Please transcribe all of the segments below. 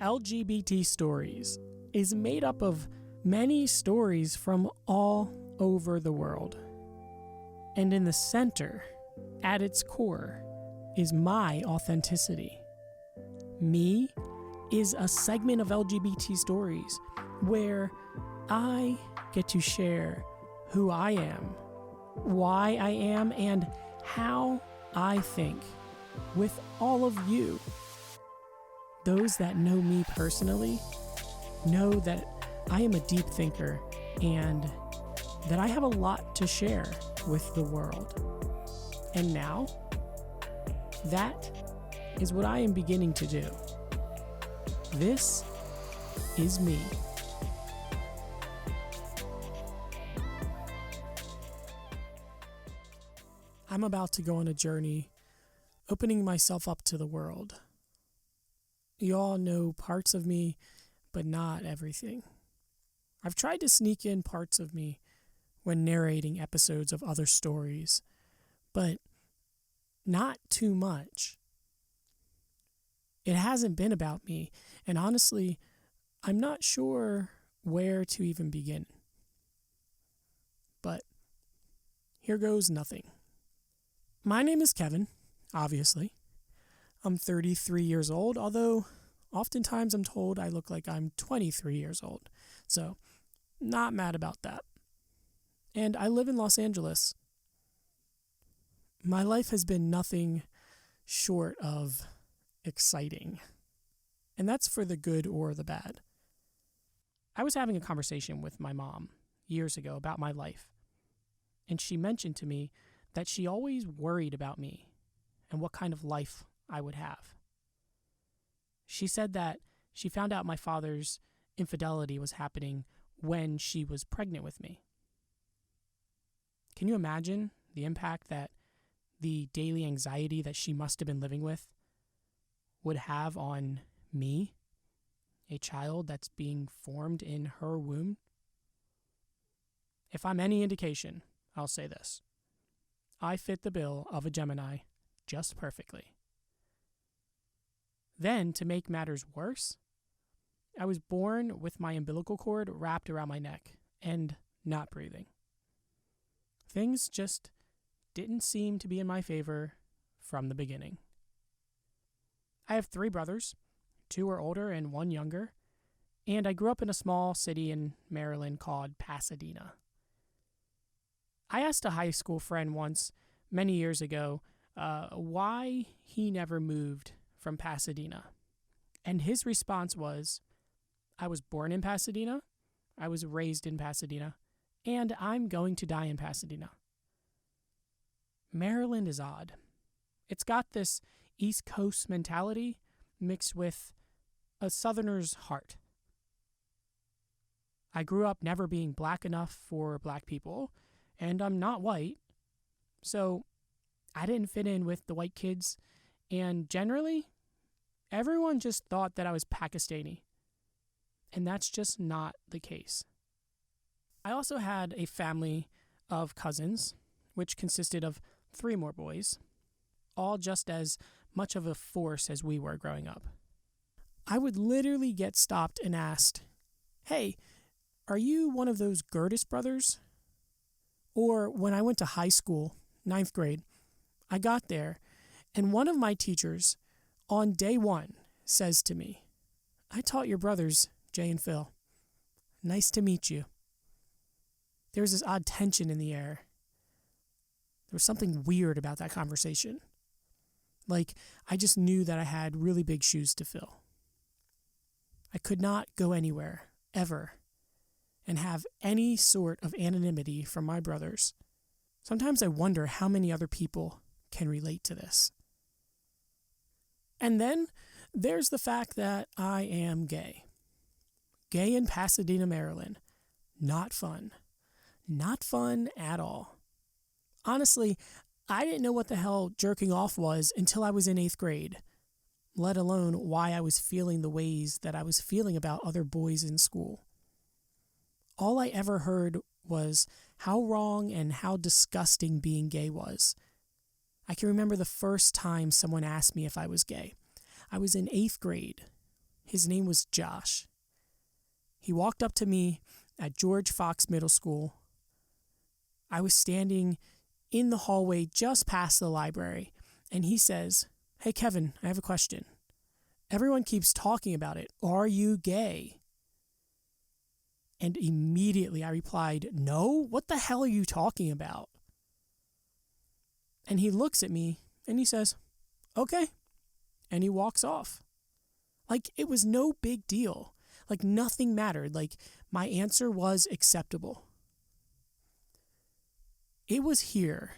LGBT Stories is made up of many stories from all over the world. And in the center, at its core, is my authenticity. Me is a segment of LGBT Stories where I get to share who I am, why I am, and how I think with all of you. Those that know me personally know that I am a deep thinker and that I have a lot to share with the world. And now, that is what I am beginning to do. This is me. I'm about to go on a journey, opening myself up to the world. You all know parts of me, but not everything. I've tried to sneak in parts of me when narrating episodes of other stories, but not too much. It hasn't been about me, and honestly, I'm not sure where to even begin. But here goes nothing. My name is Kevin, obviously. I'm 33 years old, although oftentimes I'm told I look like I'm 23 years old. So, not mad about that. And I live in Los Angeles. My life has been nothing short of exciting. And that's for the good or the bad. I was having a conversation with my mom years ago about my life. And she mentioned to me that she always worried about me and what kind of life I would have. She said that she found out my father's infidelity was happening when she was pregnant with me. Can you imagine the impact that the daily anxiety that she must have been living with would have on me, a child that's being formed in her womb? If I'm any indication, I'll say this. I fit the bill of a Gemini just perfectly. Then, to make matters worse, I was born with my umbilical cord wrapped around my neck and not breathing. Things just didn't seem to be in my favor from the beginning. I have 3 brothers, 2 are older and 1 younger, and I grew up in a small city in Maryland called Pasadena. I asked a high school friend once, many years ago, why he never moved from Pasadena. And his response was, I was born in Pasadena, I was raised in Pasadena, and I'm going to die in Pasadena. Maryland is odd. It's got this East Coast mentality mixed with a Southerner's heart. I grew up never being black enough for black people, and I'm not white, so I didn't fit in with the white kids, and generally, everyone just thought that I was Pakistani, and that's just not the case. I also had a family of cousins, which consisted of 3 more boys, all just as much of a force as we were growing up. I would literally get stopped and asked, hey, are you one of those Gertis brothers? Or when I went to high school, 9th grade, I got there, and one of my teachers, on day 1, says to me, I taught your brothers, Jay and Phil. Nice to meet you. There was this odd tension in the air. There was something weird about that conversation. Like, I just knew that I had really big shoes to fill. I could not go anywhere, ever, and have any sort of anonymity from my brothers. Sometimes I wonder how many other people can relate to this. And then there's the fact that I am gay. Gay in Pasadena, Maryland. Not fun. Not fun at all. Honestly, I didn't know what the hell jerking off was until I was in 8th grade, let alone why I was feeling the ways that I was feeling about other boys in school. All I ever heard was how wrong and how disgusting being gay was. I can remember the first time someone asked me if I was gay. I was in 8th grade. His name was Josh. He walked up to me at George Fox Middle School. I was standing in the hallway just past the library, and he says, "Hey, Kevin, I have a question. Everyone keeps talking about it. Are you gay?" And immediately I replied, "No, what the hell are you talking about?" And he looks at me and he says, "Okay." And he walks off. Like it was no big deal. Like nothing mattered. Like my answer was acceptable. It was here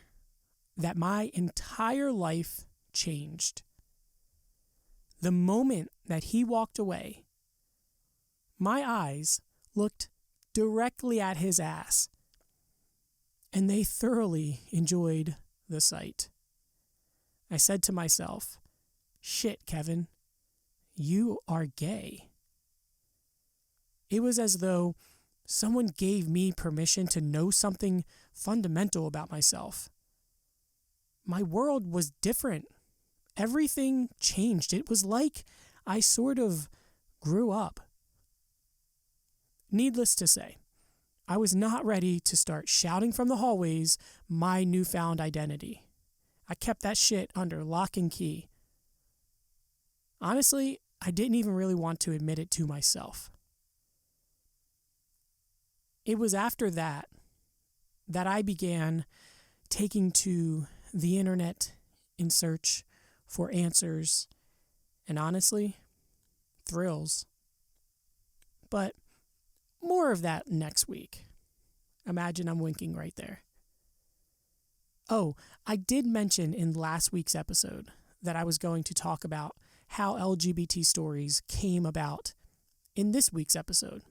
that my entire life changed. The moment that he walked away, my eyes looked directly at his ass, and they thoroughly enjoyed the sight. I said to myself, "Shit, Kevin, you are gay." It was as though someone gave me permission to know something fundamental about myself. My world was different. Everything changed. It was like I sort of grew up. Needless to say, I was not ready to start shouting from the hallways my newfound identity. I kept that shit under lock and key. Honestly, I didn't even really want to admit it to myself. It was after that I began taking to the internet in search for answers and honestly, thrills. But more of that next week. Imagine I'm winking right there. Oh, I did mention in last week's episode that I was going to talk about how LGBT stories came about in this week's episode.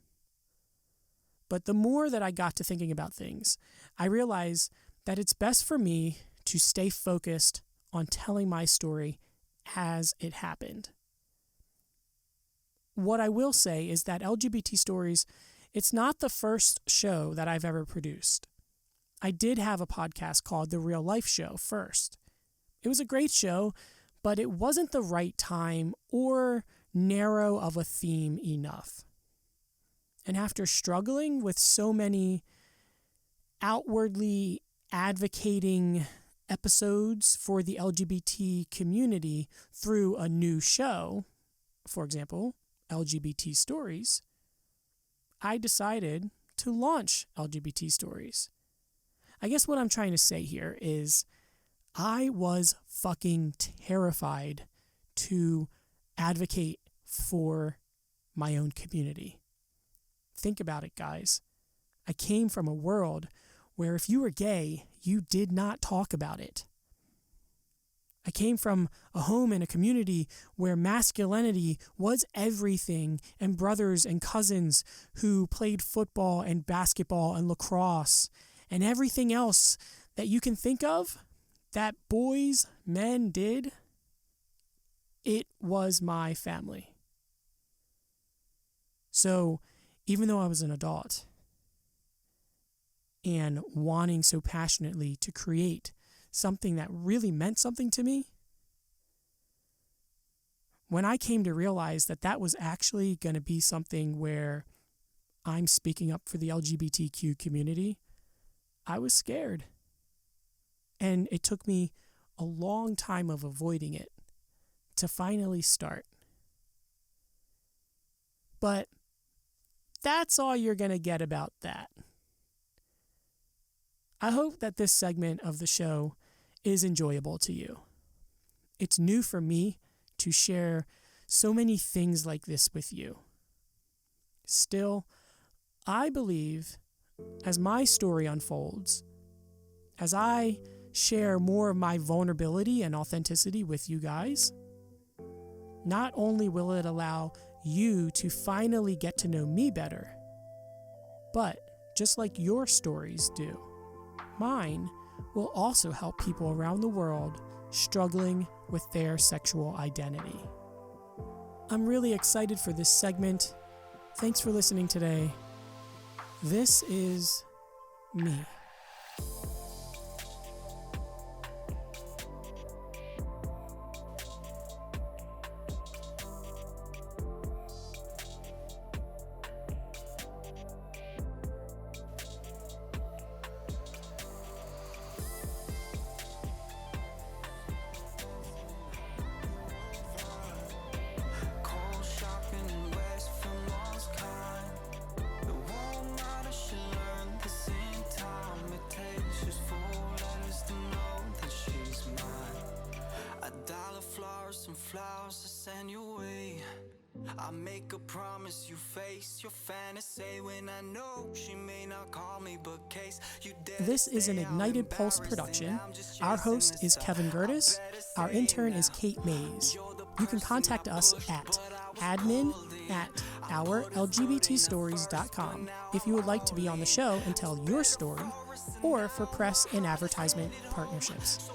But the more that I got to thinking about things, I realized that it's best for me to stay focused on telling my story as it happened. What I will say is that LGBT Stories, it's not the first show that I've ever produced. I did have a podcast called The Real Life Show first. It was a great show, but it wasn't the right time or narrow of a theme enough. And after struggling with so many outwardly advocating episodes for the LGBT community through a new show, for example, LGBT Stories, I decided to launch LGBT Stories. I guess what I'm trying to say here is I was fucking terrified to advocate for my own community. Think about it, guys. I came from a world where if you were gay, you did not talk about it. I came from a home and a community where masculinity was everything, and brothers and cousins who played football and basketball and lacrosse and everything else that you can think of that boys, men did. It was my family. So even though I was an adult and wanting so passionately to create something that really meant something to me, when I came to realize that that was actually going to be something where I'm speaking up for the LGBTQ community, I was scared. And it took me a long time of avoiding it to finally start. But that's all you're going to get about that. I hope that this segment of the show is enjoyable to you. It's new for me to share so many things like this with you. Still, I believe as my story unfolds, as I share more of my vulnerability and authenticity with you guys, not only will it allow you to finally get to know me better, but just like your stories do, mine will also help people around the world struggling with their sexual identity. I'm really excited for this segment. Thanks for listening today. This is me. flowers to send your way. I make a promise you face your fantasy when I know she may not call me, but case you dare. This is an Ignited Pulse production. Our host is Kevin Gertis. Our intern is Kate Mays. You can contact us at admin@ourlgbtstories.com if you would like to be on the show and tell your story, or for press and advertisement partnerships.